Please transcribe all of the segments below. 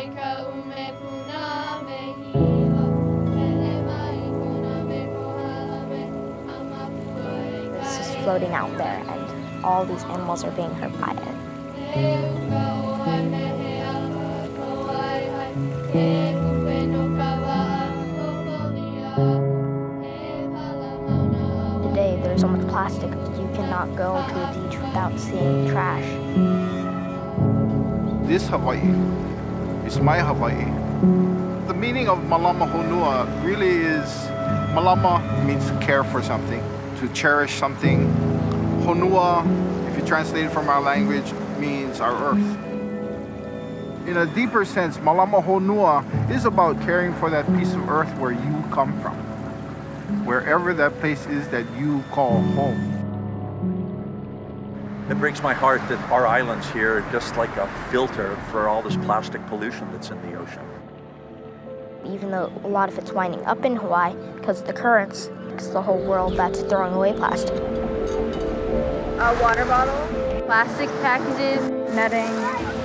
It's just floating out there, and all these animals are being hurt by it. Today, there's so much plastic, you cannot go to the beach without seeing trash. This Hawaii is my Hawaii. The meaning of Malama Honua really is, Malama means to care for something, to cherish something. Honua, if you translate it from our language, means our earth. In a deeper sense, Malama Honua is about caring for that piece of earth where you come from, wherever that place is that you call home. It breaks my heart that our islands here are just like a filter for all this plastic pollution that's in the ocean. Even though a lot of it's winding up in Hawaii because of the currents, it's the whole world that's throwing away plastic. A water bottle, plastic packages, netting,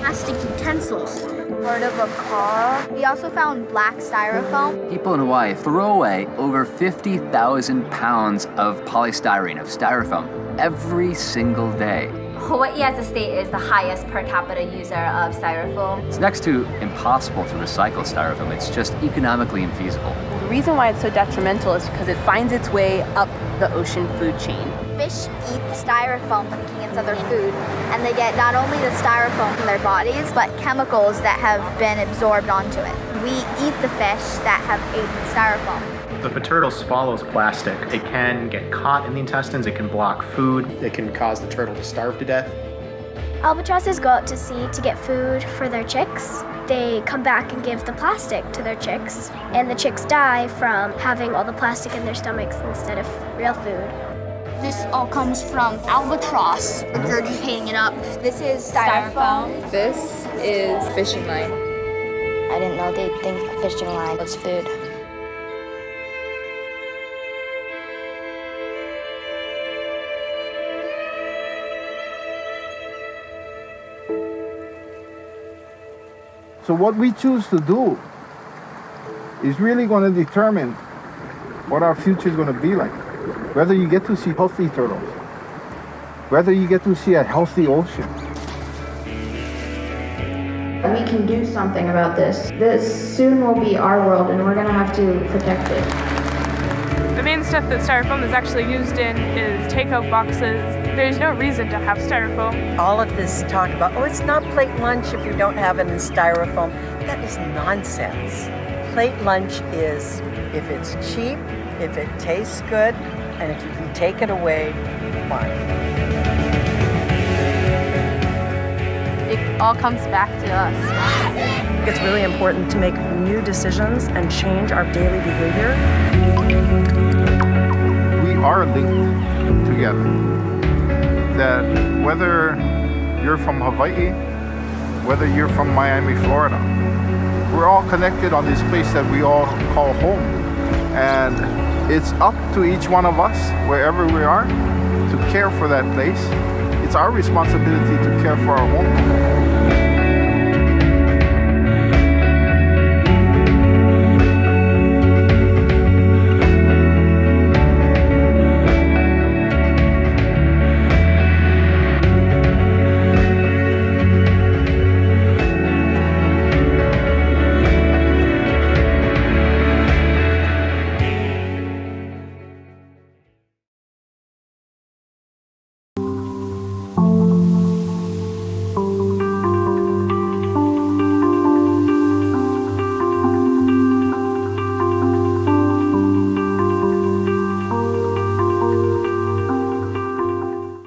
plastic utensils, part of a car. We also found black styrofoam. People in Hawaii throw away over 50,000 pounds of polystyrene, of styrofoam, every single day. Hawaii as a state is the highest per capita user of styrofoam. It's next to impossible to recycle styrofoam. It's just economically infeasible. The reason why it's so detrimental is because it finds its way up the ocean food chain. Fish eat the styrofoam from cans of their food, and they get not only the styrofoam from their bodies, but chemicals that have been absorbed onto it. We eat the fish that have eaten styrofoam. If a turtle swallows plastic, it can get caught in the intestines, it can block food, it can cause the turtle to starve to death. Albatrosses go out to sea to get food for their chicks. They come back and give the plastic to their chicks, and the chicks die from having all the plastic in their stomachs instead of real food. This all comes from albatross regurgitating it up. This is styrofoam. This is fishing line. I didn't know they'd think fishing line was food. So what we choose to do is really going to determine what our future is going to be like. Whether you get to see healthy turtles, whether you get to see a healthy ocean. We can do something about this. This soon will be our world, and we're going to have to protect it. The main stuff that styrofoam is actually used in is takeout boxes. There's no reason to have styrofoam. All of this talk about, oh, it's not plate lunch if you don't have it in styrofoam. That is nonsense. Plate lunch is if it's cheap, if it tastes good, and if you can take it away, fine. It all comes back to us. It's really important to make new decisions and change our daily behavior. We are linked together. That whether you're from Hawaii, whether you're from Miami, Florida, we're all connected on this place that we all call home. And it's up to each one of us, wherever we are, to care for that place. It's our responsibility to care for our home.